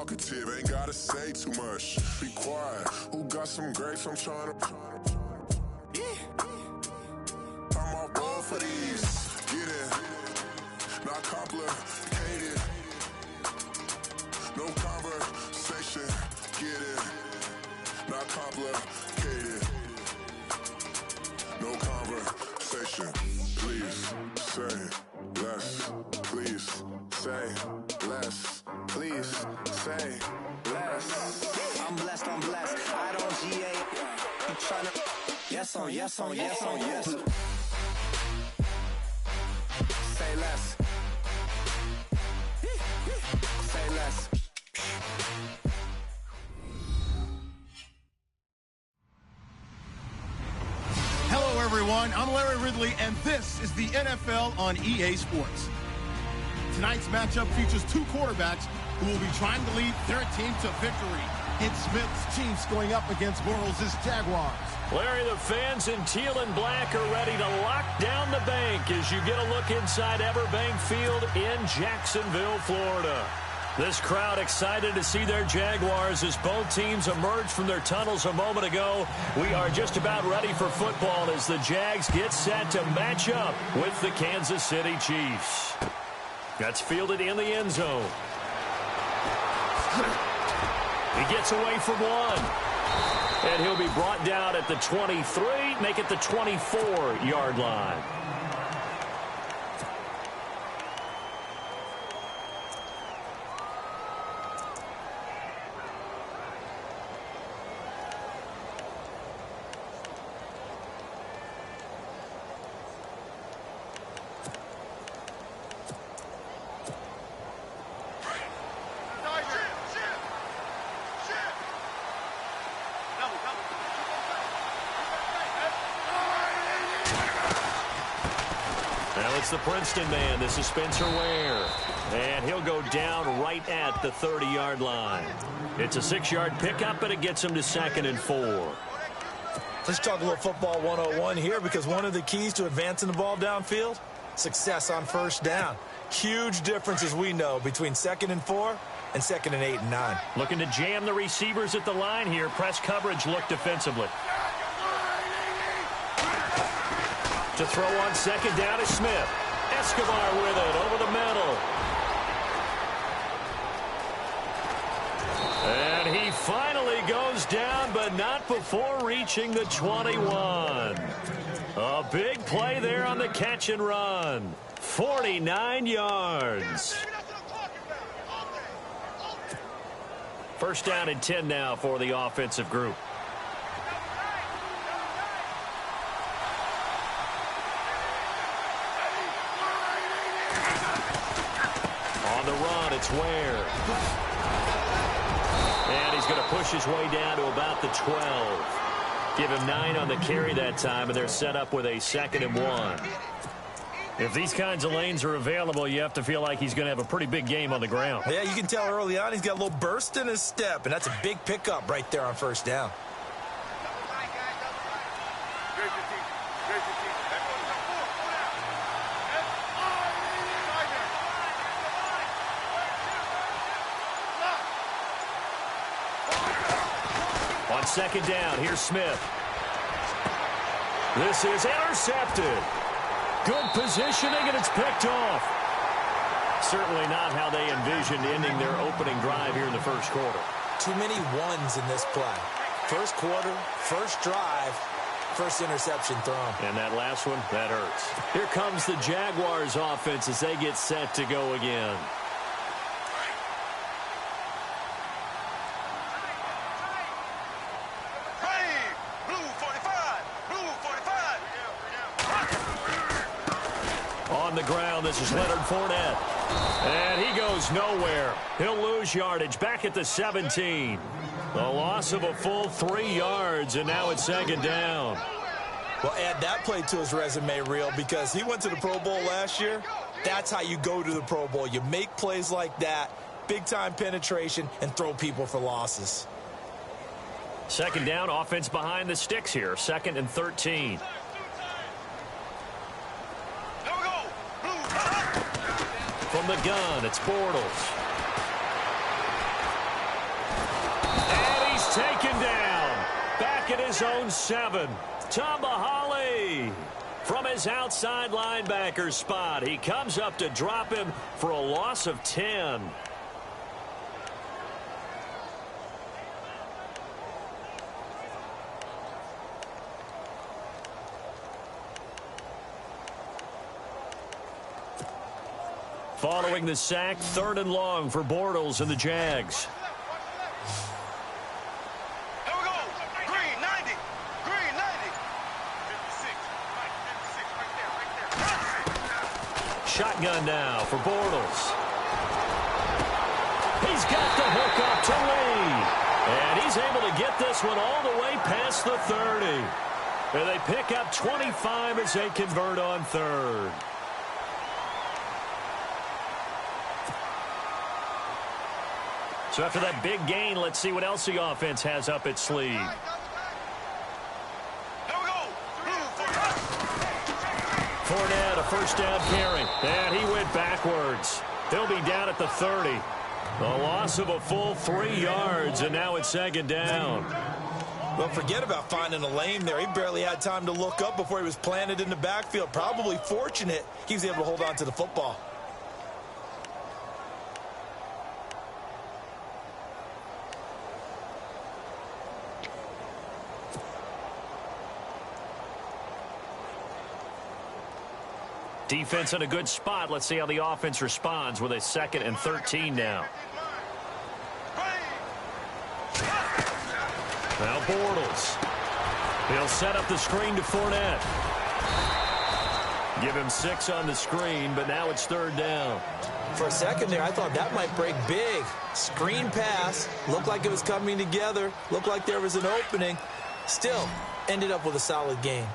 Talkative, ain't gotta say too much. Be quiet. Who got some grapes? I'm trying to. I'm all ball for these. Get it. Not complicated. No conversation. Get it. Not complicated. No conversation. Please say less. Please say less. Please say less. I'm blessed, I'm blessed. I don't GA. You tryna. Yes on, yes on, yes on, yes. Say less. Say less. Hello, everyone. I'm Larry Ridley, and this is the NFL on EA Sports. Tonight's matchup features two quarterbacks who will be trying to lead their team to victory. It's Smith's Chiefs going up against Bortles' Jaguars. Larry, the fans in teal and black are ready to lock down the bank as you get a look inside Everbank Field in Jacksonville, Florida. This crowd excited to see their Jaguars as both teams emerged from their tunnels a moment ago. We are just about ready for football as the Jags get set to match up with the Kansas City Chiefs. That's fielded in the end zone. He gets away from one. And he'll be brought down at the 23, make it the 24-yard line. Now it's the Princeton man. This is Spencer Ware. And he'll go down right at the 30-yard line. It's a 6-yard pickup, and it gets him to 2nd and 4. Let's talk a little football 101 here, because one of the keys to advancing the ball downfield, success on first down. Huge difference, as we know, between 2nd and 4 and 2nd and 8 and 9. Looking to jam the receivers at the line here. Press coverage look defensively. To throw on 2nd down is Smith. Escobar with it over the middle. And he finally goes down, but not before reaching the 21. A big play there on the catch and run. 49 yards. First down and 10 now for the offensive group. On the run, it's Ware. And he's going to push his way down to about the 12. Give him 9 on the carry that time, and they're set up with a 2nd and 1. If these kinds of lanes are available, you have to feel like he's going to have a pretty big game on the ground. Yeah, you can tell early on he's got a little burst in his step, and that's a big pickup right there on first down. On 2nd down, here's Smith. This is intercepted. Good positioning, and it's picked off. Certainly not how they envisioned ending their opening drive here in the first quarter. Too many ones in this play. First quarter, first drive, first interception thrown. And that last one, that hurts. Here comes the Jaguars offense as they get set to go again. On the ground, this is Leonard Fournette. And he goes nowhere. He'll lose yardage back at the 17. The loss of a full 3 yards, and now it's 2nd down. Well, add that play to his resume reel, because he went to the Pro Bowl last year. That's how you go to the Pro Bowl. You make plays like that, big-time penetration, and throw people for losses. 2nd down, offense behind the sticks here. 2nd and 13. From the gun, it's Bortles. taken down. Back at his own 7. Tamahali from his outside linebacker spot. He comes up to drop him for a loss of 10. Following the sack, 3rd and long for Bortles and the Jags. Here we go. Green, 90. Green, 90. 56. 56 right there. Shotgun now for Bortles. He's got the hook up to Lee. And he's able to get this one all the way past the 30. And they pick up 25 as they convert on 3rd. So after that big gain, let's see what else the offense has up its sleeve. Here we go. Fournette, a first down carry. And he went backwards. He'll be down at the 30. A loss of a full 3 yards, and now it's 2nd down. Well, forget about finding a lane there. He barely had time to look up before he was planted in the backfield. Probably fortunate he was able to hold on to the football. Defense in a good spot. Let's see how the offense responds with a 2nd and 13 now. Now Bortles. He'll set up the screen to Fournette. Give him 6 on the screen, but now it's 3rd down. For a second there, I thought that might break big. Screen pass. Looked like it was coming together. Looked like there was an opening. Still, ended up with a solid gain.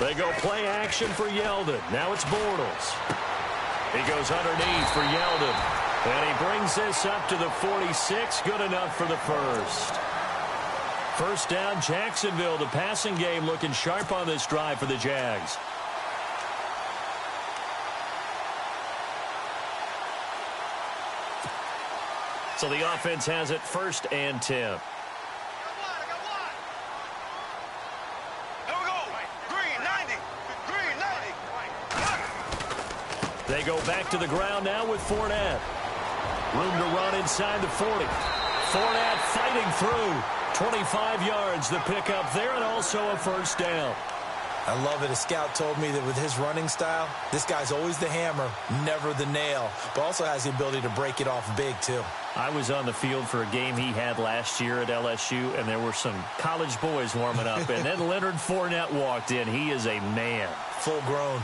They go play action for Yeldon. Now it's Bortles. He goes underneath for Yeldon. And he brings this up to the 46. Good enough for the first. First down, Jacksonville. The passing game looking sharp on this drive for the Jags. So the offense has it 1st and 10. They go back to the ground now with Fournette. Room to run inside the 40. Fournette fighting through. 25 yards the pickup there, and also a first down. I love it. A scout told me that with his running style, this guy's always the hammer, never the nail, but also has the ability to break it off big, too. I was on the field for a game he had last year at LSU, and there were some college boys warming up, and then Leonard Fournette walked in. He is a man. Full grown.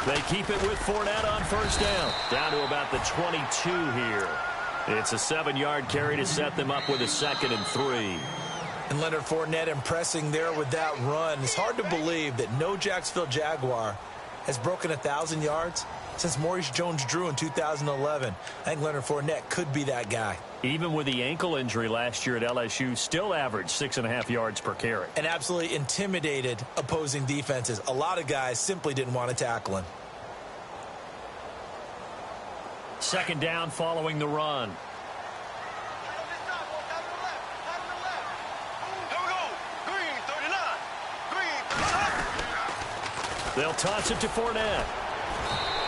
They keep it with Fournette on first down. Down to about the 22 here. It's a 7-yard carry to set them up with a 2nd and 3. And Leonard Fournette impressing there with that run. It's hard to believe that no Jacksonville Jaguar has broken 1,000 yards since Maurice Jones-Drew in 2011. I think Leonard Fournette could be that guy. Even with the ankle injury last year at LSU, still averaged 6.5 yards per carry. And absolutely intimidated opposing defenses. A lot of guys simply didn't want to tackle him. 2nd down following the run. They'll toss it to Fournette.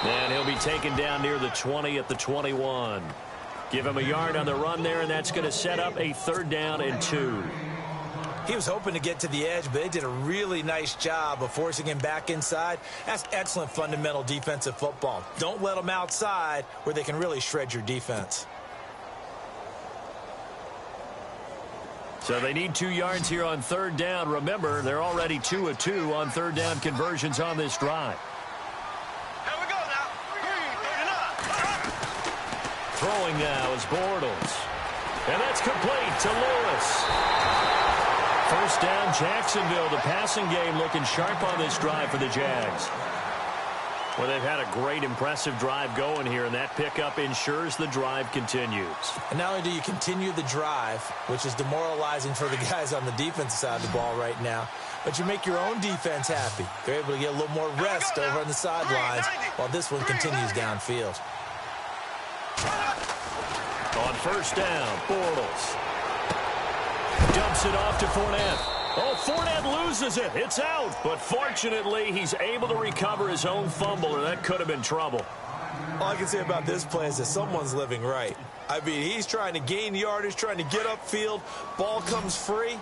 And he'll be taken down near the 20 at the 21. Give him a yard on the run there, and that's going to set up a 3rd down and 2. He was hoping to get to the edge, but they did a really nice job of forcing him back inside. That's excellent fundamental defensive football. Don't let them outside where they can really shred your defense. So they need 2 yards here on 3rd down. Remember, they're already 2 of 2 on 3rd down conversions on this drive. Here we go now. Green, 39. Throwing now is Bortles. And that's complete to Lewis. First down, Jacksonville. The passing game looking sharp on this drive for the Jags. Well, they've had a great, impressive drive going here, and that pickup ensures the drive continues. And not only do you continue the drive, which is demoralizing for the guys on the defensive side of the ball right now, but you make your own defense happy. They're able to get a little more rest over on the sidelines while this one continues downfield. On first down, Bortles dumps it off to Fournette. Oh, Fournette loses it. It's out. But fortunately, he's able to recover his own fumble, or that could have been trouble. All I can say about this play is that someone's living right. I mean, he's trying to gain yardage, trying to get upfield. Ball comes free.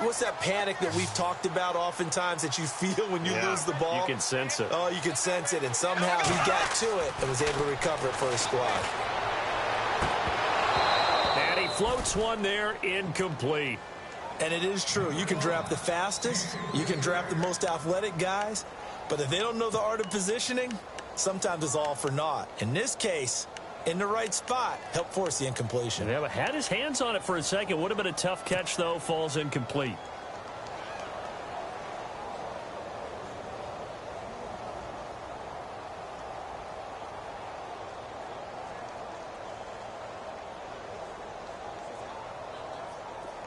What's that panic that we've talked about oftentimes that you feel when you lose the ball? You can sense it. Oh, you can sense it. And somehow he got to it and was able to recover it for his squad. And he floats one there, incomplete. And it is true. You can draft the fastest. You can draft the most athletic guys. But if they don't know the art of positioning, sometimes it's all for naught. In this case, in the right spot, helped force the incompletion. Yeah, but had his hands on it for a second. Would have been a tough catch, though. Falls incomplete.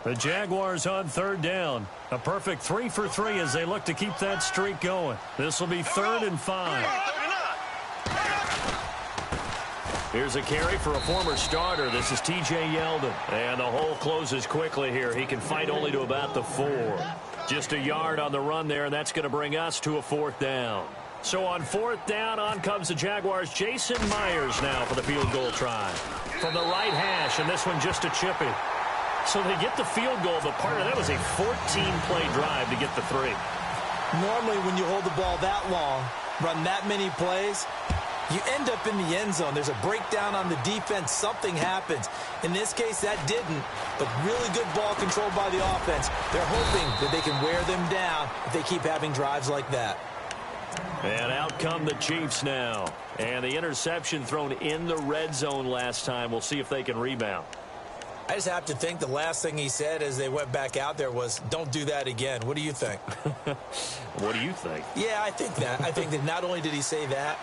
The Jaguars on third down. A perfect 3 for 3 as they look to keep that streak going. This will be 3rd and 5. Here's a carry for a former starter. This is T.J. Yeldon. And the hole closes quickly here. He can fight only to about the 4. Just a yard on the run there, and that's going to bring us to a 4th down. So on 4th down, on comes the Jaguars' Jason Myers now for the field goal try. From the right hash, and this one just a chippy. So they get the field goal, but part of that was a 14-play drive to get the 3. Normally, when you hold the ball that long, run that many plays, you end up in the end zone. There's a breakdown on the defense. Something happens. In this case, that didn't, but really good ball control by the offense. They're hoping that they can wear them down if they keep having drives like that. And out come the Chiefs now. And the interception thrown in the red zone last time. We'll see if they can rebound. I just have to think the last thing he said as they went back out there was, don't do that again. What do you think? What do you think? Yeah, I think that. I think that not only did he say that,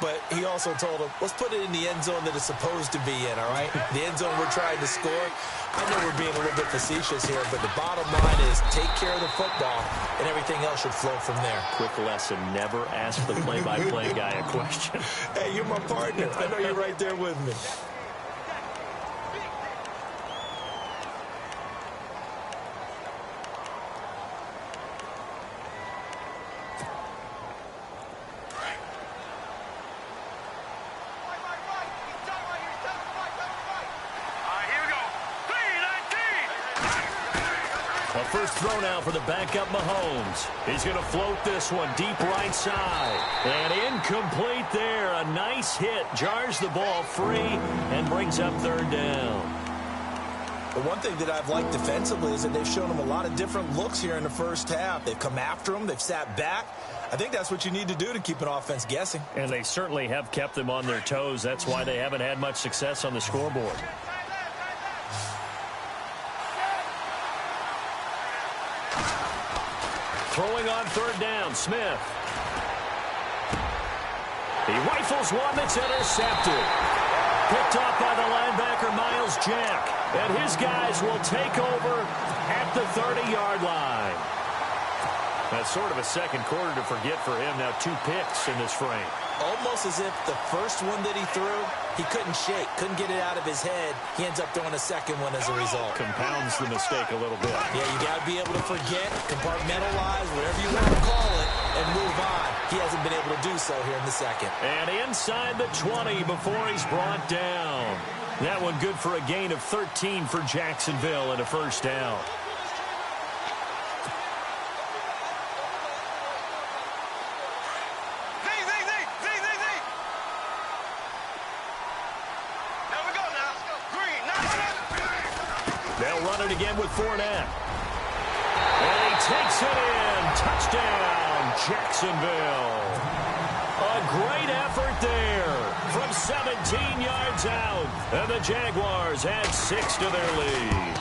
but he also told him, let's put it in the end zone that it's supposed to be in, all right? The end zone we're trying to score. I know we're being a little bit facetious here, but the bottom line is take care of the football, and everything else should flow from there. Quick lesson, never ask the play-by-play guy a question. Hey, you're my partner. I know you're right there with me. First throw now for the backup Mahomes. He's going to float this one deep right side. And incomplete there. A nice hit. Jars the ball free and brings up 3rd down. The one thing that I've liked defensively is that they've shown them a lot of different looks here in the first half. They've come after them. They've sat back. I think that's what you need to do to keep an offense guessing. And they certainly have kept them on their toes. That's why they haven't had much success on the scoreboard. Throwing on 3rd down, Smith. He rifles one that's intercepted. Picked off by the linebacker, Miles Jack. And his guys will take over at the 30-yard line. That's sort of a second quarter to forget for him. Now 2 picks in this frame. Almost as if the first one that he threw, he couldn't shake, couldn't get it out of his head. He ends up throwing a second one as a result. Compounds the mistake a little bit. Yeah, you got to be able to forget, compartmentalize, whatever you want to call it, and move on. He hasn't been able to do so here in the second. And inside the 20 before he's brought down. That one good for a gain of 13 for Jacksonville and a 1st down. Again with Fournette. And he takes it in. Touchdown, Jacksonville. A great effort there from 17 yards out. And the Jaguars add 6 to their lead.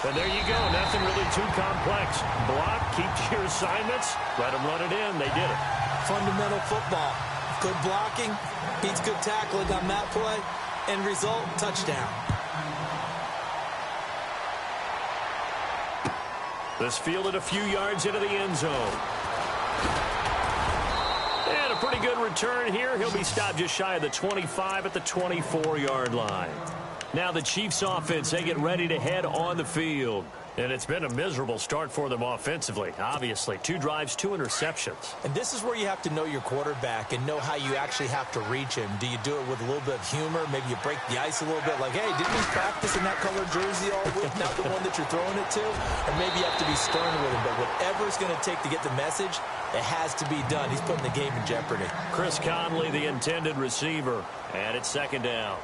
And there you go. Nothing really too complex. Block, keep to your assignments. Let them run it in. They did it. Fundamental football. Good blocking beats good tackling on that play. End result, touchdown. This fielded a few yards into the end zone. And a pretty good return here. He'll be stopped just shy of the 25 at the 24-yard line. Now the Chiefs offense, they get ready to head on the field. And it's been a miserable start for them offensively, obviously. 2 drives, 2 interceptions. And this is where you have to know your quarterback and know how you actually have to reach him. Do you do it with a little bit of humor? Maybe you break the ice a little bit, like, hey, didn't we practice in that color jersey all week, not the one that you're throwing it to? Or maybe you have to be stern with him. But whatever it's going to take to get the message, it has to be done. He's putting the game in jeopardy. Chris Conley, the intended receiver. And it's second down.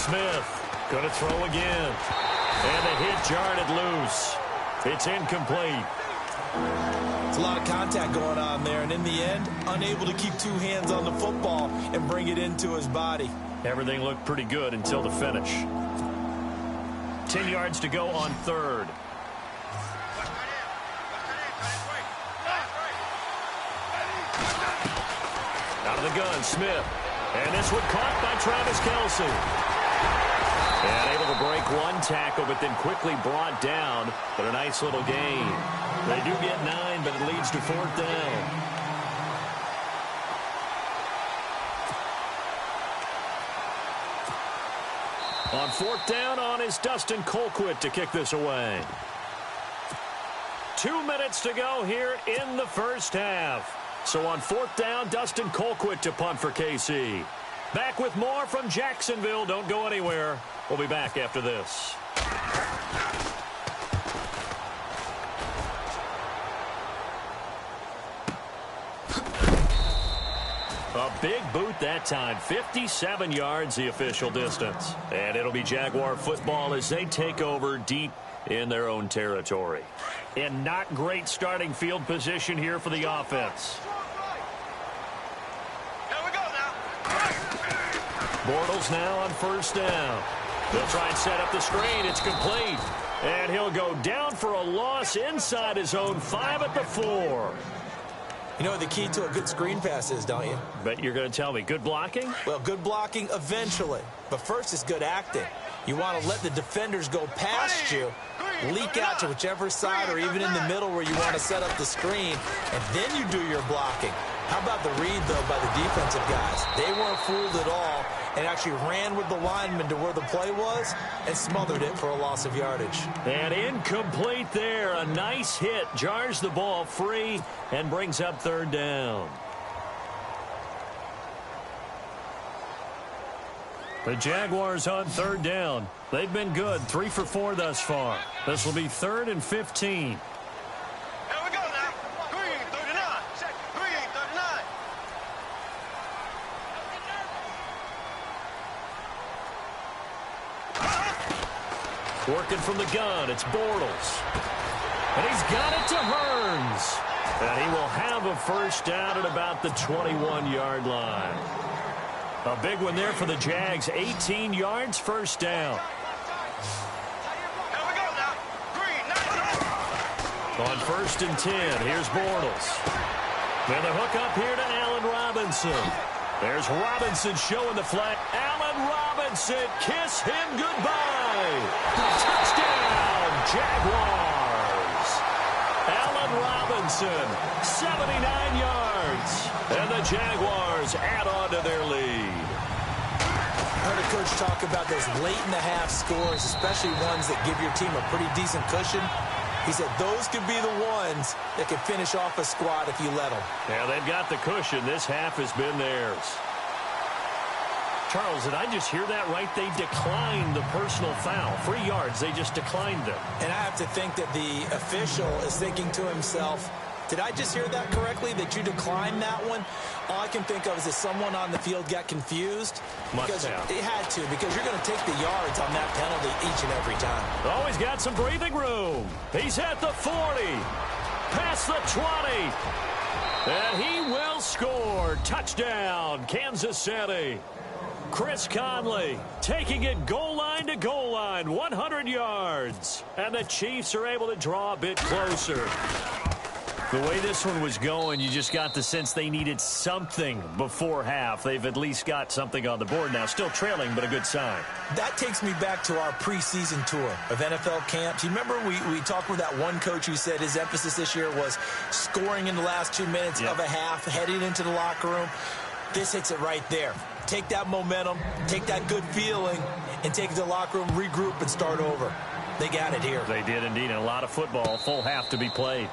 Smith going to throw again. And the hit jarred it loose. It's incomplete. It's a lot of contact going on there, and in the end, unable to keep 2 hands on the football and bring it into his body. Everything looked pretty good until the finish. 10 yards to go on third. Out of the gun, Smith. And this one caught by Travis Kelce. And able to break 1 tackle, but then quickly brought down. But a nice little gain. They do get 9, but it leads to 4th down. On 4th down on is Dustin Colquitt to kick this away. 2 minutes to go here in the first half. So on 4th down, Dustin Colquitt to punt for KC. Back with more from Jacksonville. Don't go anywhere. We'll be back after this. A big boot that time. 57 yards the official distance. And it'll be Jaguar football as they take over deep in their own territory. In not great starting field position here for the offense. Here we go now. Bortles now on 1st down. They'll try and set up the screen. It's complete. And he'll go down for a loss inside his own 5 at the 4. You know what the key to a good screen pass is, don't you? Bet you're going to tell me. Good blocking? Well, good blocking eventually. But first is good acting. You want to let the defenders go past you, leak out to whichever side or even in the middle where you want to set up the screen, and then you do your blocking. How about the read, though, by the defensive guys? They weren't fooled at all and actually ran with the lineman to where the play was and smothered it for a loss of yardage. And incomplete there. A nice hit. Jars the ball free and brings up 3rd down. The Jaguars on 3rd down. They've been good. 3 for 4 thus far. This will be 3rd and 15. Here we go now. Green 39. Green 39. Working from the gun, it's Bortles. And he's got it to Hearns. And he will have a 1st down at about the 21-yard line. A big one there for the Jags. 18 yards, 1st down. Here we go now. Green 90. On 1st and 10, here's Bortles. And the hook up here to Allen Robinson. There's Robinson showing the flag. Allen Robinson, kiss him goodbye. Touchdown, Jaguars. Allen Robinson, 79 yards. And the Jaguars add on to their lead. I heard a coach talk about those late-in-the-half scores, especially ones that give your team a pretty decent cushion. He said those could be the ones that could finish off a squad if you let them. Yeah, they've got the cushion. This half has been theirs. Charles, did I just hear that right? They declined the personal foul. 3 yards, they just declined them. And I have to think that the official is thinking to himself, Did I just hear that correctly, that you declined that one? All I can think of is that someone on the field got confused. Must have. It had to, because you're going to take the yards on that penalty each and every time. Oh, he's got some breathing room. He's at the 40. Past the 20. And he will score. Touchdown, Kansas City. Chris Conley taking it goal line to goal line, 100 yards. And the Chiefs are able to draw a bit closer. The way this one was going, you just got the sense they needed something before half. They've at least got something on the board now. Still trailing, but a good sign. That takes me back to our preseason tour of NFL camps. You remember we talked with that one coach who said his emphasis this year was scoring in the last 2 minutes of a half, heading into the locker room. This hits it right there. Take that momentum, take that good feeling, and take it to the locker room, regroup, and start over. They got it here. They did indeed, and a lot of football, full half to be played.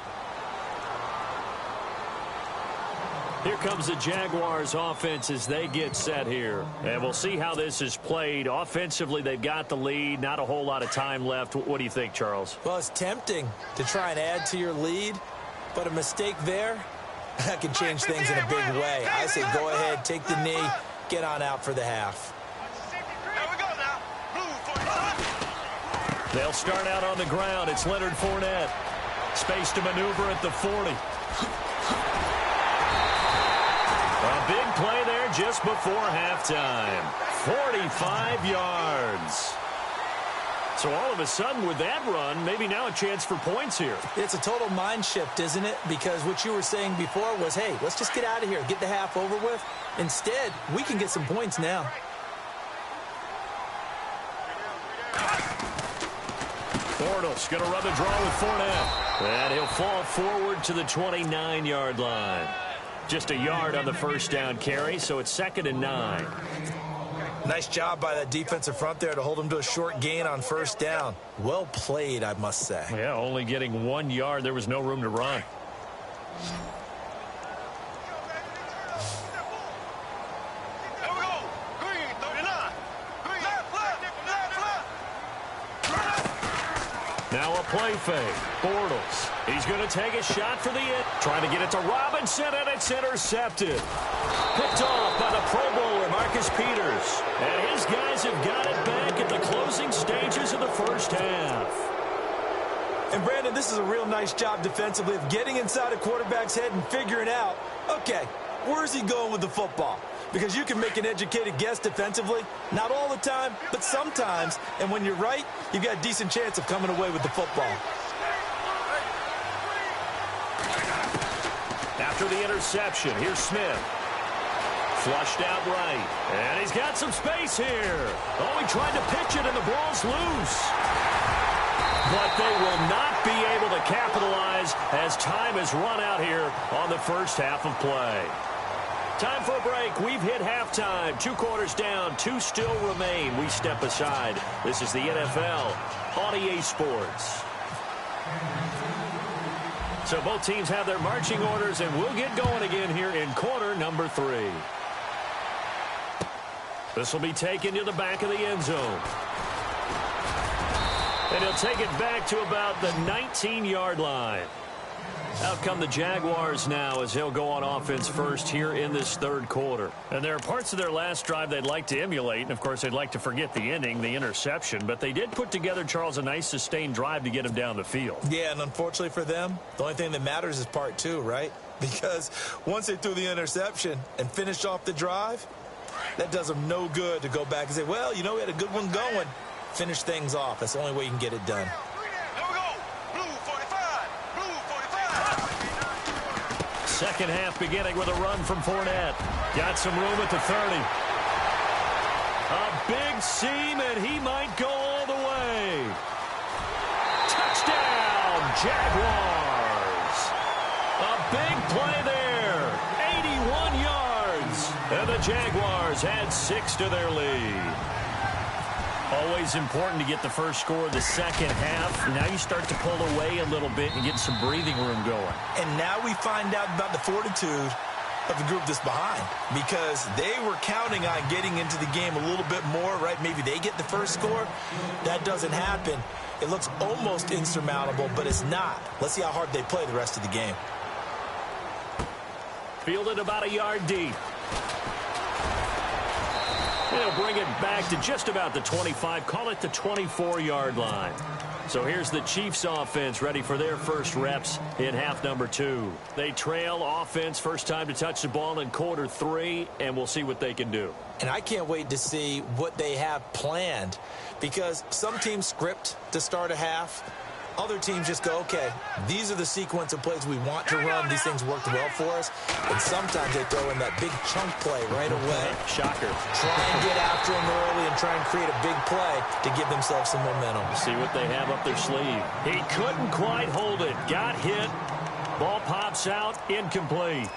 Here comes the Jaguars offense as they get set here. And we'll see how this is played. Offensively, they've got the lead. Not a whole lot of time left. What do you think, Charles? Well, it's tempting to try and add to your lead, but a mistake there, that can change things in a big way. I say go ahead, take the knee, get on out for the half. Here we go now. Blue 45. They'll start out on the ground. It's Leonard Fournette. Space to maneuver at the 40. A big play there just before halftime. 45 yards. So all of a sudden with that run, maybe now a chance for points here. It's a total mind shift, isn't it? Because what you were saying before was, hey, let's just get out of here, get the half over with. Instead, we can get some points now. Bortles going to run the draw with Fournette. And he'll fall forward to the 29-yard line. Just a yard on the first down carry, so it's 2nd and 9. Nice job by that defensive front there to hold him to a short gain on first down. Well played, I must say. Yeah, only getting 1 yard. There was no room to run. Here we go. Green 39. Green left. Now a play fake. Bortles. He's going to take a shot for the end. Trying to get it to Robinson, and it's intercepted. Picked off by the Pro Bowler, Marcus Peters. And his guys have got it back at the closing stages of the first half. And, Brandon, this is a real nice job defensively of getting inside a quarterback's head and figuring out, okay, where's he going with the football? Because you can make an educated guess defensively, not all the time, but sometimes. And when you're right, you've got a decent chance of coming away with the football. After the interception, here's Smith. Flushed out right. And he's got some space here. Oh, he tried to pitch it, and the ball's loose. But they will not be able to capitalize as time has run out here on the first half of play. Time for a break. We've hit halftime. 2 quarters down. 2 still remain. We step aside. This is the NFL on EA Sports. So both teams have their marching orders, and we'll get going again here in quarter number 3. This will be taken to the back of the end zone. And he'll take it back to about the 19-yard line. Out come the Jaguars now as they'll go on offense first here in this third quarter. And there are parts of their last drive they'd like to emulate. And, of course, they'd like to forget the ending, the interception. But they did put together, Charles, a nice sustained drive to get him down the field. Yeah, and unfortunately for them, the only thing that matters is part 2, right? Because once they threw the interception and finished off the drive, that does them no good to go back and say, well, you know, we had a good one going. Finish things off. That's the only way you can get it done. Here we go. Blue 45. Blue 45. Second half beginning with a run from Fournette. Got some room at the 30. A big seam, and he might go all the way. Touchdown, Jaguars. A big play there. 81 yards. And the Jaguars add 6 to their lead. Always important to get the first score of the second half. Now you start to pull away a little bit and get some breathing room going. And now we find out about the fortitude of the group that's behind, because they were counting on getting into the game a little bit more, right? Maybe they get the first score. That doesn't happen. It looks almost insurmountable, but it's not. Let's see how hard they play the rest of the game. Fielded about a yard deep. He'll bring it back to just about the 25, call it the 24-yard line. So here's the Chiefs offense ready for their first reps in half number 2. They trail offense first time to touch the ball in quarter 3, and we'll see what they can do. And I can't wait to see what they have planned, because some teams script to start a half. Other teams just go, okay, these are the sequence of plays we want to run. These things worked well for us. And sometimes they throw in that big chunk play right away. Shocker. Try and get after them early and try and create a big play to give themselves some momentum. See what they have up their sleeve. He couldn't quite hold it. Got hit. Ball pops out. Incomplete.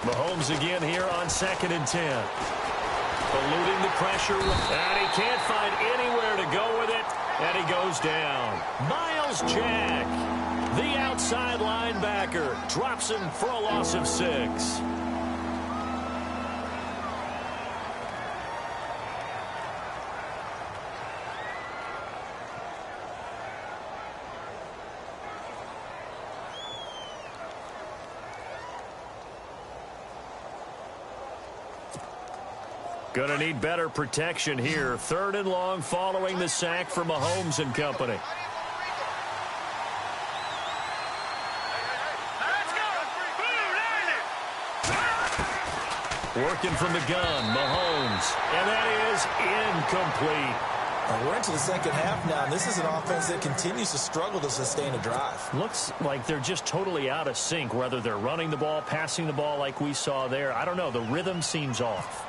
Mahomes again here on 2nd and 10. Eluding the pressure. And he can't find anywhere to go with it. And he goes down. Miles Jack, the outside linebacker, drops him for a loss of 6. Going to need better protection here. 3rd and long following the sack for Mahomes and company. Working from the gun, Mahomes. And that is incomplete. We're into the second half now, and this is an offense that continues to struggle to sustain a drive. Looks like they're just totally out of sync, whether they're running the ball, passing the ball like we saw there. I don't know. The rhythm seems off.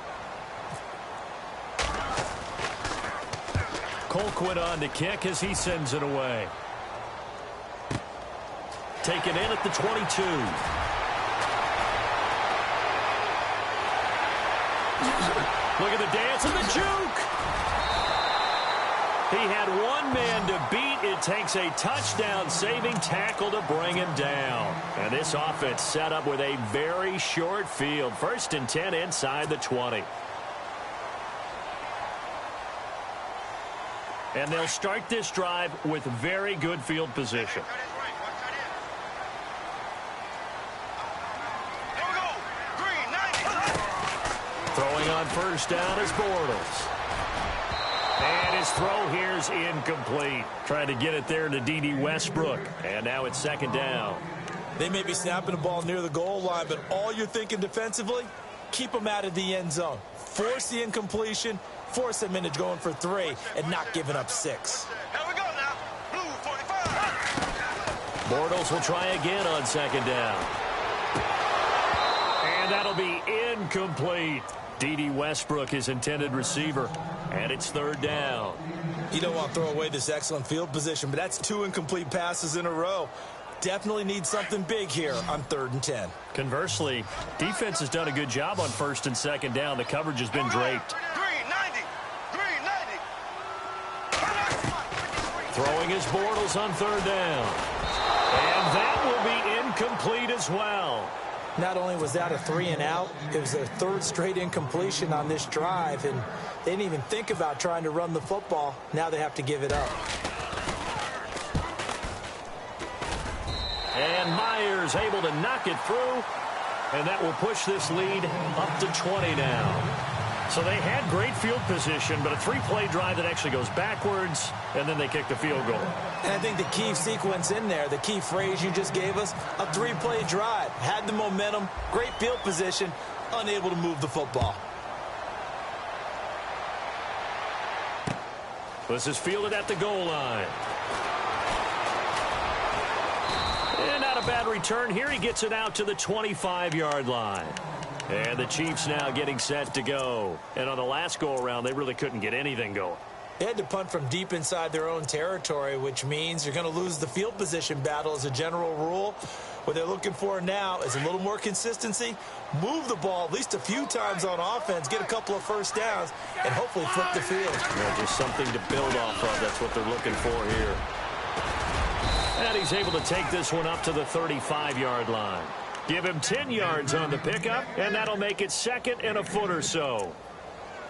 Colquitt on to kick as he sends it away. Taken in at the 22. Look at the dance and the juke. He had one man to beat. It takes a touchdown-saving tackle to bring him down. And this offense set up with a very short field. 1st and 10 inside the 20. And they'll start this drive with very good field position. Throwing on 1st down is Bortles. And his throw here's incomplete. Trying to get it there to D.D. Westbrook. And now it's 2nd down. They may be snapping the ball near the goal line, but all you're thinking defensively, keep them out of the end zone. Force the incompletion. Force them into going for 3 and not giving up 6. Here we go now. Blue 45. Bortles will try again on 2nd down. And that'll be incomplete. D.D. Westbrook, his intended receiver. And it's 3rd down. You don't want to throw away this excellent field position, but that's 2 incomplete passes in a row. Definitely need something big here on 3rd and 10. Conversely, defense has done a good job on 1st and 2nd down. The coverage has been draped. Throwing his Bortles on 3rd down. And that will be incomplete as well. Not only was that a 3 and out, it was their 3rd straight incompletion on this drive, and they didn't even think about trying to run the football. Now they have to give it up. And Myers able to knock it through, and that will push this lead up to 20 now. So they had great field position, but a 3-play drive that actually goes backwards, and then they kick the field goal. And I think the key sequence in there, the key phrase you just gave us, a 3-play drive. Had the momentum, great field position, unable to move the football. This is fielded at the goal line. And not a bad return here. He gets it out to the 25-yard line. And the Chiefs now getting set to go. And on the last go-around, they really couldn't get anything going. They had to punt from deep inside their own territory, which means you're going to lose the field position battle as a general rule. What they're looking for now is a little more consistency, move the ball at least a few times on offense, get a couple of 1st downs, and hopefully flip the field. Yeah, just something to build off of. That's what they're looking for here. And he's able to take this one up to the 35-yard line. Give him 10 yards on the pickup, and that'll make it 2nd and a foot or so.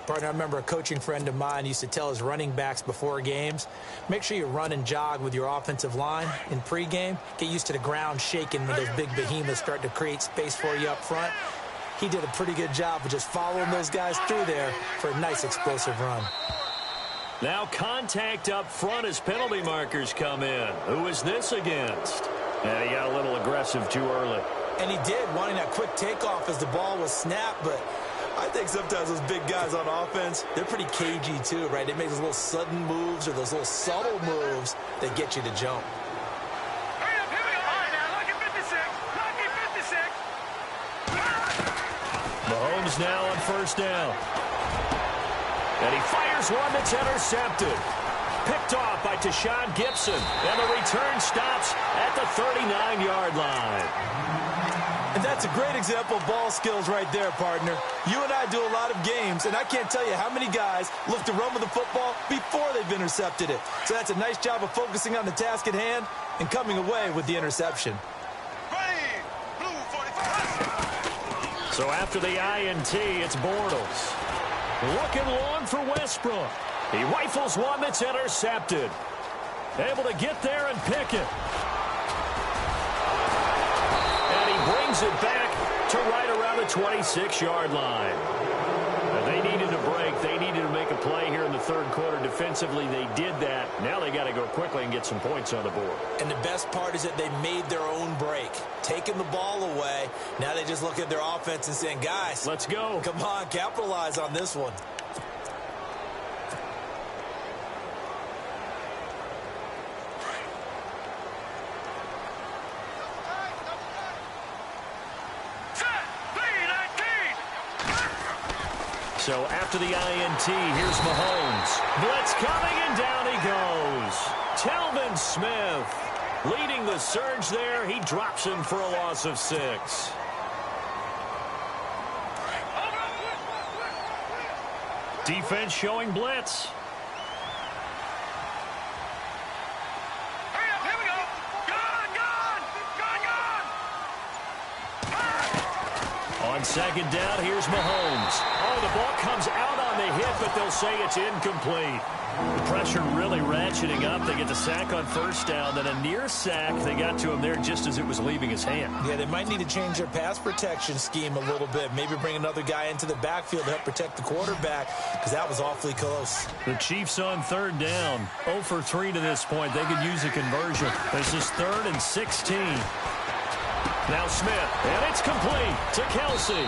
Partner, I remember a coaching friend of mine used to tell his running backs before games, make sure you run and jog with your offensive line in pregame. Get used to the ground shaking when those big behemoths start to create space for you up front. He did a pretty good job of just following those guys through there for a nice explosive run. Now contact up front as penalty markers come in. Who is this against? And he got a little aggressive too early. And he did, wanting that quick takeoff as the ball was snapped, but I think sometimes those big guys on offense, they're pretty cagey too, right? They make those little sudden moves or those little subtle moves that get you to jump. Hurry up, here we go. All right, now, lucky 56. Lucky 56. Mahomes now on first down. And he fires one that's intercepted. Picked off by Tashawn Gibson. And the return stops at the 39-yard line. And that's a great example of ball skills right there, partner. You and I do a lot of games, and I can't tell you how many guys look to run with the football before they've intercepted it. So that's a nice job of focusing on the task at hand and coming away with the interception. Ready. Blue 45. So after the INT, it's Bortles. Looking long for Westbrook. He rifles one that's intercepted. Able to get there and pick it. And he brings it back to right around the 26-yard line. Now, they needed a break. They needed to make a play here in the third quarter. Defensively, they did that. Now they got to go quickly and get some points on the board. And the best part is that they made their own break. Taking the ball away. Now they just look at their offense and saying, guys, let's go. Come on, capitalize on this one. So after the INT, here's Mahomes. Blitz coming, and down he goes. Telvin Smith leading the surge there. He drops him for a loss of 6. Defense showing blitz. Hurry up, here we go. Gone. On second down, here's Mahomes. Oh, the ball comes out on the hit, but they'll say it's incomplete. The pressure really ratcheting up. They get the sack on first down, then a near sack. They got to him there just as it was leaving his hand. Yeah, they might need to change their pass protection scheme a little bit. Maybe bring another guy into the backfield to help protect the quarterback, because that was awfully close. The Chiefs on third down. 0 for 3 to this point. They could use a conversion. This is 3rd and 16. Now Smith, and it's complete to Kelsey.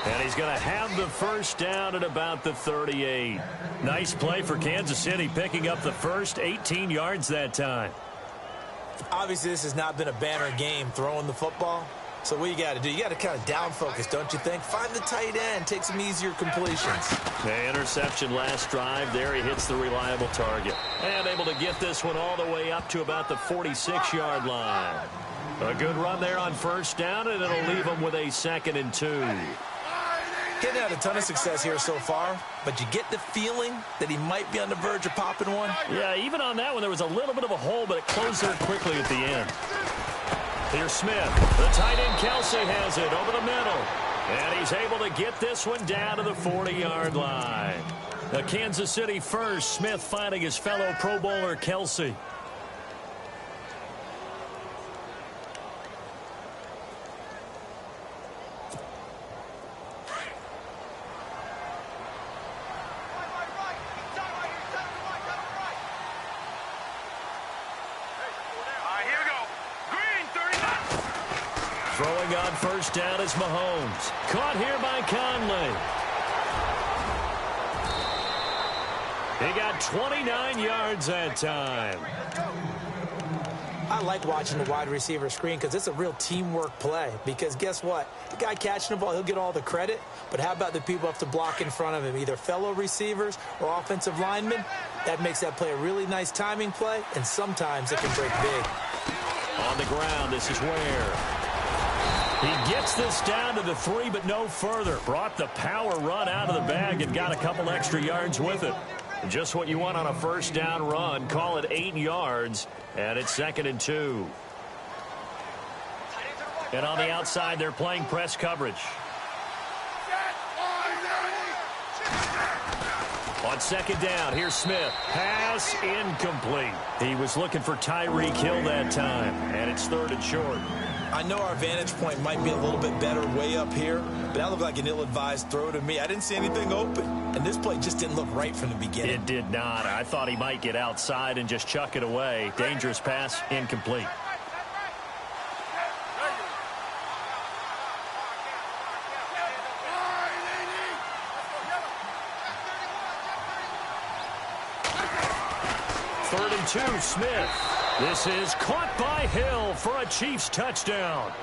And he's going to have the first down at about the 38. Nice play for Kansas City, picking up the first 18 yards that time. Obviously, this has not been a banner game throwing the football. So what you got to do, you got to kind of down focus, don't you think? Find the tight end, take some easier completions. The interception last drive. There he hits the reliable target. And able to get this one all the way up to about the 46-yard line. A good run there on first down, and it'll leave him with a 2nd and 2. Getting had a ton of success here so far, but you get the feeling that he might be on the verge of popping one. Yeah, even on that one, there was a little bit of a hole, but it closed there quickly at the end. Here's Smith. The tight end Kelsey has it over the middle. And he's able to get this one down to the 40-yard line. The Kansas City first, Smith finding his fellow Pro Bowler Kelsey. Throwing on first down is Mahomes. Caught here by Conley. He got 29 yards that time. I like watching the wide receiver screen because it's a real teamwork play. Because guess what? The guy catching the ball, he'll get all the credit. But how about the people who have to block in front of him, either fellow receivers or offensive linemen? That makes that play a really nice timing play, and sometimes it can break big. On the ground, this is Ware. He gets this down to the 3, but no further. Brought the power run out of the bag and got a couple extra yards with it. Just what you want on a first down run. Call it 8 yards, and it's 2nd and 2. And on the outside, they're playing press coverage. On second down, here's Smith. Pass incomplete. He was looking for Tyreek Hill that time, and it's third and short. I know our vantage point might be a little bit better way up here, but that looked like an ill-advised throw to me. I didn't see anything open, and this play just didn't look right from the beginning. It did not. I thought he might get outside and just chuck it away. Dangerous pass, incomplete. Third and 2, Smith. This is caught by Hill for a Chiefs touchdown.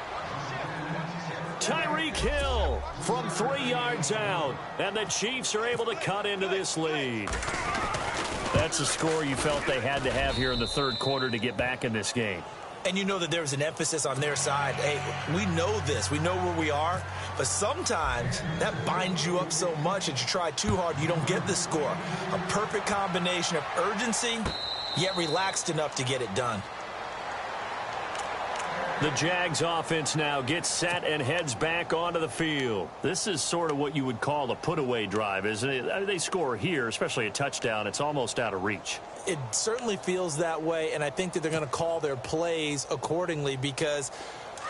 Tyreek Hill from 3 yards out, and the Chiefs are able to cut into this lead. That's a score you felt they had to have here in the third quarter to get back in this game. And you know that there's an emphasis on their side. Hey, we know this. We know where we are. But sometimes that binds you up so much that you try too hard, you don't get the score. A perfect combination of urgency, yet relaxed enough to get it done. The Jags offense now gets set and heads back onto the field. This is sort of what you would call a put-away drive, isn't it? They score here, especially a touchdown. It's almost out of reach. It certainly feels that way, and I think that they're going to call their plays accordingly, because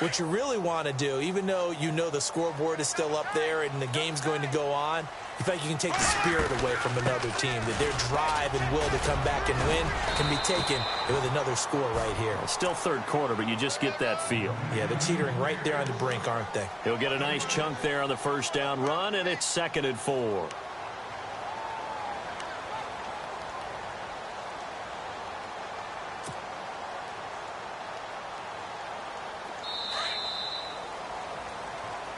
what you really want to do, even though you know the scoreboard is still up there and the game's going to go on, you think you can take the spirit away from another team, that their drive and will to come back and win can be taken with another score right here. It's still third quarter, but you just get that feel. Yeah, they're teetering right there on the brink, aren't they? He'll get a nice chunk there on the first down run, and it's 2nd and 4.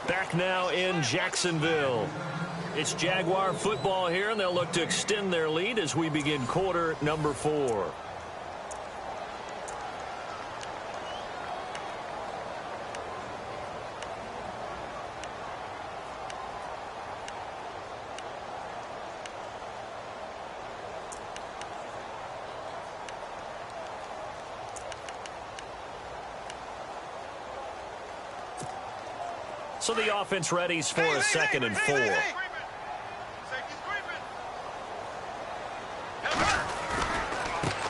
Back now in Jacksonville. It's Jaguar football here, and they'll look to extend their lead as we begin quarter number 4. So the offense readies for a 2nd and 4.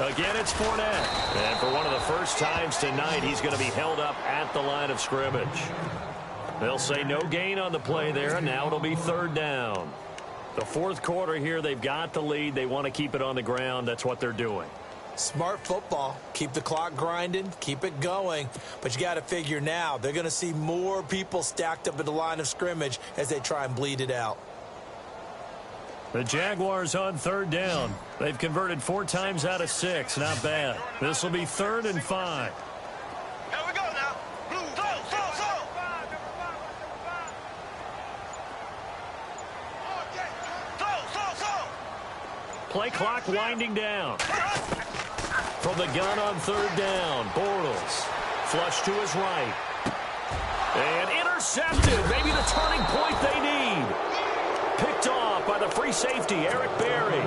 Again, it's Fournette. And for one of the first times tonight, he's going to be held up at the line of scrimmage. They'll say no gain on the play there, and now it'll be 3rd down. The fourth quarter here, they've got the lead. They want to keep it on the ground. That's what they're doing. Smart football. Keep the clock grinding. Keep it going. But you got to figure now, they're going to see more people stacked up at the line of scrimmage as they try and bleed it out. The Jaguars on 3rd down. They've converted 4 times out of 6. Not bad. This will be 3rd and 5. Here we go now. Blue, throw. Play clock winding down. From the gun on 3rd down, Bortles. Flush to his right. And intercepted. Maybe the turning point they need. Picked off by the free safety, Eric Berry.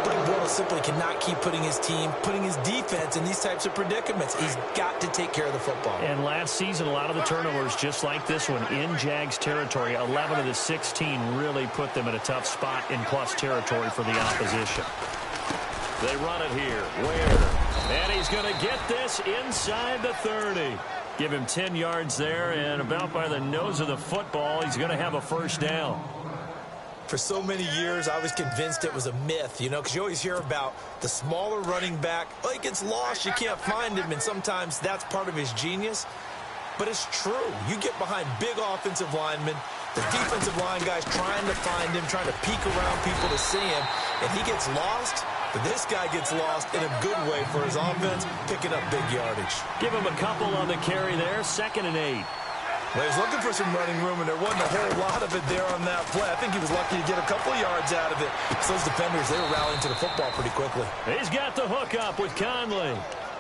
Blake Bortles simply cannot keep putting his team, putting his defense in these types of predicaments. He's got to take care of the football. And last season, a lot of the turnovers, just like this one, in Jags territory, 11 of the 16 really put them in a tough spot in plus territory for the opposition. They run it here. Ware. And he's going to get this inside the 30. Give him 10 yards there, and about by the nose of the football, he's going to have a first down. For so many years, I was convinced it was a myth, you know, because you always hear about the smaller running back. Oh, he gets lost, you can't find him, and sometimes that's part of his genius. But it's true. You get behind big offensive linemen, the defensive line guys trying to find him, trying to peek around people to see him, and he gets lost. But this guy gets lost in a good way for his offense, picking up big yardage. Give him a couple on the carry there, 2nd and 8. Well, he's looking for some running room, and there wasn't a whole lot of it there on that play. I think he was lucky to get a couple of yards out of it. So those defenders, they were rallying to the football pretty quickly. He's got the hook up with Conley.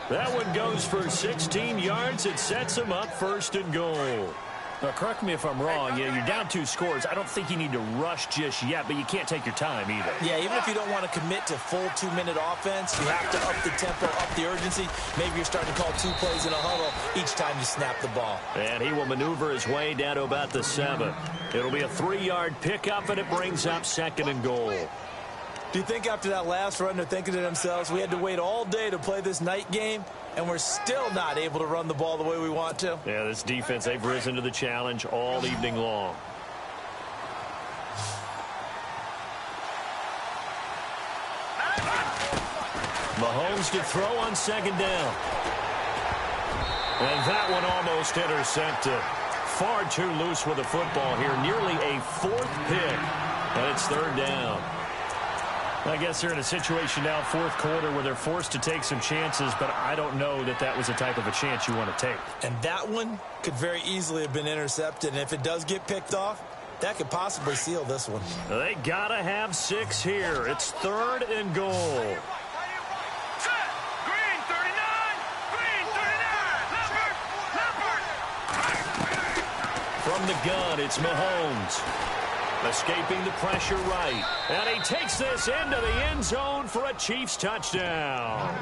That one goes for 16 yards. It sets him up 1st and goal. Now, correct me if I'm wrong. You're down 2 scores. I don't think you need to rush just yet, but you can't take your time either. Yeah, even if you don't want to commit to full 2-minute offense, you have to up the tempo, up the urgency. Maybe you're starting to call 2 plays in a huddle each time you snap the ball. And he will maneuver his way down to about the 7. It'll be a 3-yard pickup, and it brings up 2nd and goal. Do you think after that last run they're thinking to themselves, we had to wait all day to play this night game, and we're still not able to run the ball the way we want to? Yeah, this defense, they've risen to the challenge all evening long. Mahomes to throw on 2nd down. And that one almost intercepted. Far too loose with the football here. Nearly a 4th pick. And it's 3rd down. I guess they're in a situation now, 4th quarter, where they're forced to take some chances, but I don't know that that was the type of a chance you want to take. And that one could very easily have been intercepted, and if it does get picked off, that could possibly seal this one. They got to have 6 here. It's 3rd and goal. Set. Green 39. Green 39. Leopard. From the gun, it's Mahomes. Escaping the pressure right. And he takes this into the end zone for a Chiefs touchdown.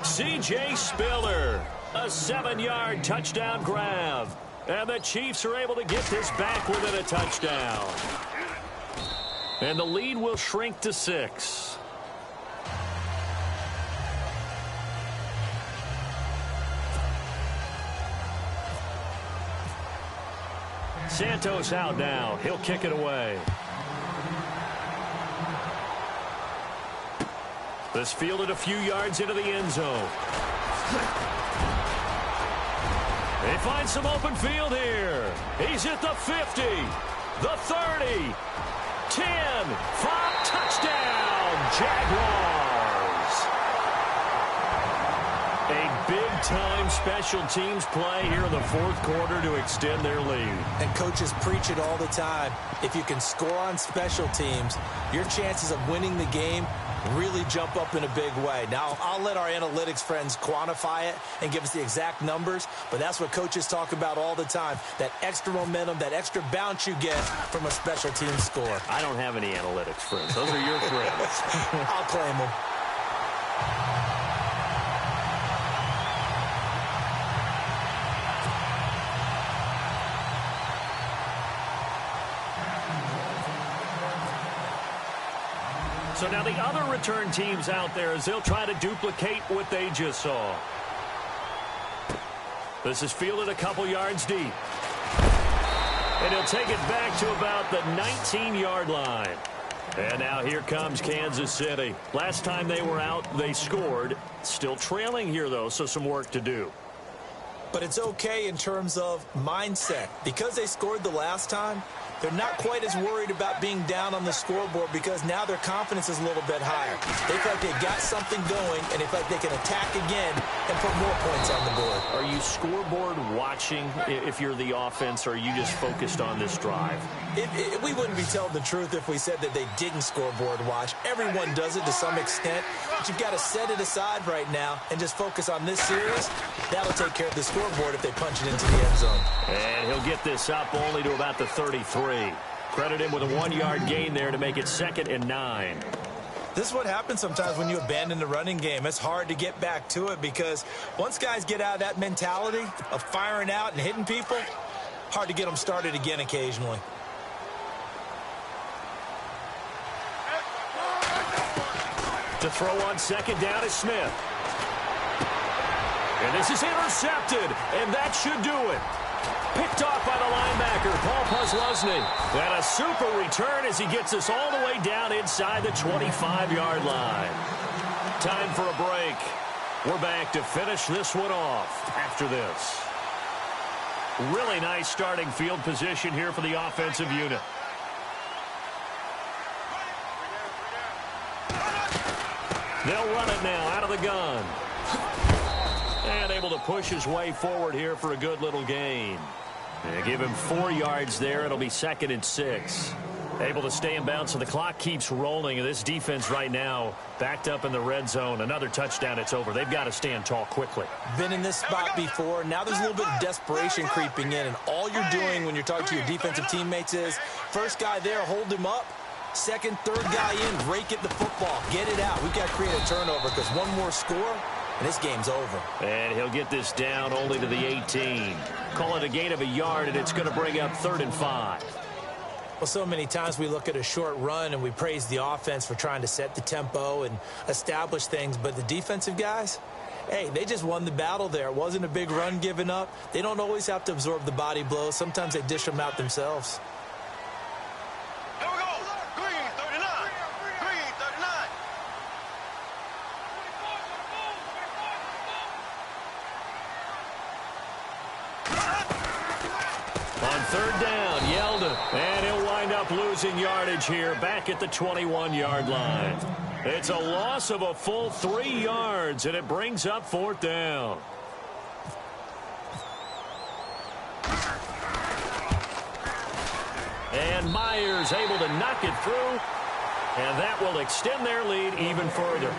C.J. Spiller, a 7-yard touchdown grab. And the Chiefs are able to get this back within a touchdown. And the lead will shrink to 6. Santos out now. He'll kick it away. This fielded a few yards into the end zone. They find some open field here. He's at the 50, the 30, 10, 5, touchdown, Jaguars. A big-time special teams play here in the 4th quarter to extend their lead. And coaches preach it all the time. If you can score on special teams, your chances of winning the game really jump up in a big way. Now, I'll let our analytics friends quantify it and give us the exact numbers, but that's what coaches talk about all the time, that extra momentum, that extra bounce you get from a special team score. I don't have any analytics friends. Those are your friends. I'll claim them. So now the other return teams out there as they'll try to duplicate what they just saw. This is fielded a couple yards deep. And he'll take it back to about the 19-yard line. And now here comes Kansas City. Last time they were out, they scored. Still trailing here, though, so some work to do. But it's okay in terms of mindset. Because they scored the last time, they're not quite as worried about being down on the scoreboard because now their confidence is a little bit higher. They feel like they've got something going, and they feel like they can attack again and put more points on the board. Are you scoreboard watching if you're the offense, or are you just focused on this drive? We wouldn't be telling the truth if we said that they didn't scoreboard watch. Everyone does it to some extent, but you've got to set it aside right now and just focus on this series. That'll take care of the scoreboard if they punch it into the end zone. And he'll get this up only to about the 33. Credit him with a 1-yard gain there to make it 2nd and 9. This is what happens sometimes when you abandon the running game. It's hard to get back to it because once guys get out of that mentality of firing out and hitting people, hard to get them started again occasionally. To throw on 2nd down is Smith. And this is intercepted, and that should do it. Picked off by the linebacker, Paul Posluszny. And a super return as he gets us all the way down inside the 25-yard line. Time for a break. We're back to finish this one off after this. Really nice starting field position here for the offensive unit. They'll run it now out of the gun. And able to push his way forward here for a good little gain. They give him 4 yards there. It'll be 2nd and 6. Able to stay in bounds, so the clock keeps rolling. And this defense right now backed up in the red zone. Another touchdown, it's over. They've got to stand tall quickly. Been in this spot before. Now there's a little bit of desperation creeping in. And all you're doing when you're talking to your defensive teammates is, first guy there, hold him up. Second, third guy in, rake at the football. Get it out. We've got to create a turnover because one more score, and this game's over. And he'll get this down only to the 18. Call it a gain of a yard, and it's going to bring up 3rd and 5. Well, so many times we look at a short run and we praise the offense for trying to set the tempo and establish things, but the defensive guys, hey, they just won the battle there. It wasn't a big run given up. They don't always have to absorb the body blows. Sometimes they dish them out themselves. Here we go. Green 39. Green 39. On 3rd down, Yeldon, and he'll wind up losing yardage here back at the 21-yard line. It's a loss of a full 3 yards, and it brings up 4th down. And Myers able to knock it through, and that will extend their lead even further.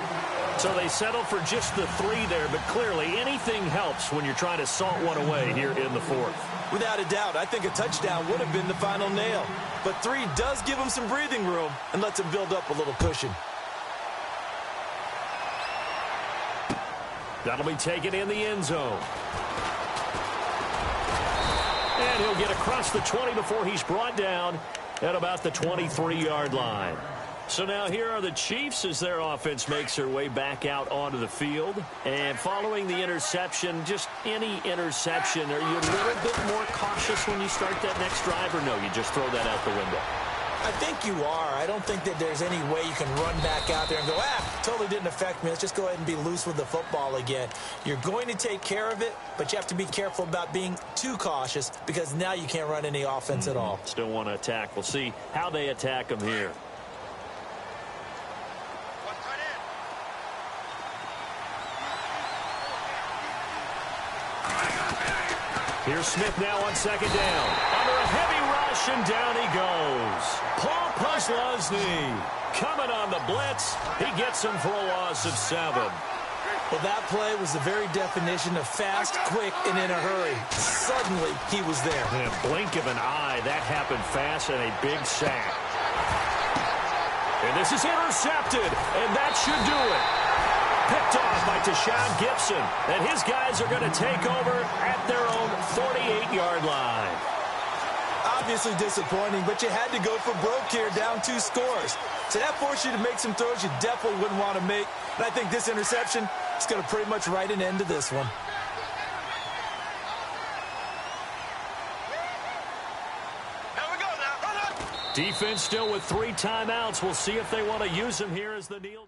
So they settle for just the 3 there, but clearly anything helps when you're trying to salt one away here in the 4th. Without a doubt, I think a touchdown would have been the final nail. But 3 does give them some breathing room and lets them build up a little cushion. That'll be taken in the end zone. And he'll get across the 20 before he's brought down at about the 23-yard line. So now here are the Chiefs as their offense makes their way back out onto the field. And following the interception, just any interception, are you a little bit more cautious when you start that next drive, or no, you just throw that out the window? I think you are. I don't think that there's any way you can run back out there and go, totally didn't affect me. Let's just go ahead and be loose with the football again. You're going to take care of it, but you have to be careful about being too cautious because now you can't run any offense at all. Still want to attack. We'll see how they attack them here. Here's Smith now on 2nd down. Under a heavy rush, and down he goes. Paul Posluszny coming on the blitz. He gets him for a loss of 7. Well, that play was the very definition of fast, quick, and in a hurry. Suddenly, he was there. In a blink of an eye, that happened fast, and a big sack. And this is intercepted, and that should do it. Picked off by Tashawn Gibson, and his guys are going to take over at their own 48-yard line. Obviously disappointing, but you had to go for broke here, down 2 scores. So that forced you to make some throws you definitely wouldn't want to make. And I think this interception is going to pretty much write an end to this one. Here we go now. Defense still with 3 timeouts. We'll see if they want to use them here as the kneel.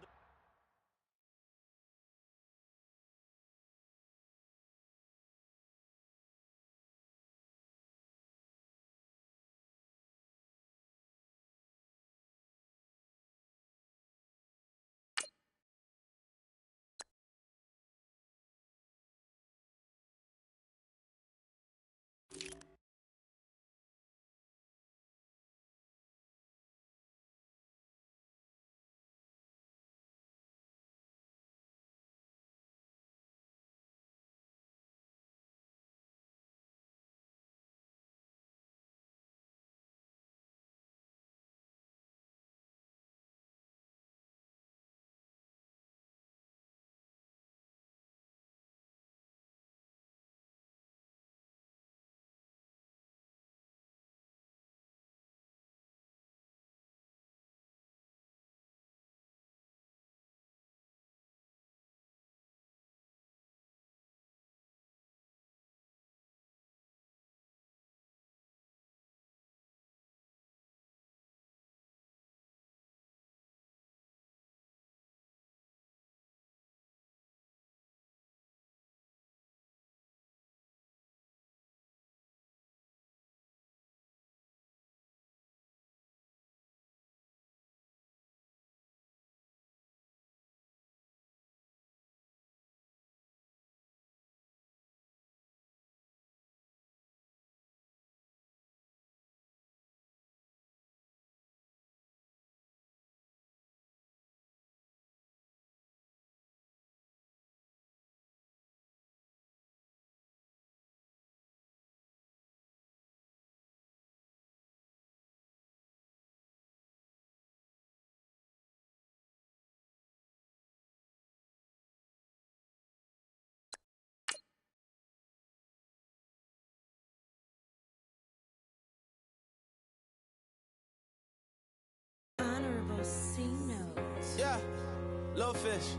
Little fish.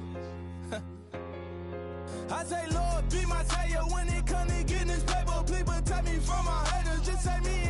I say, Lord, be my savior when it comes to getting this paper. Please protect me from my haters. Just take me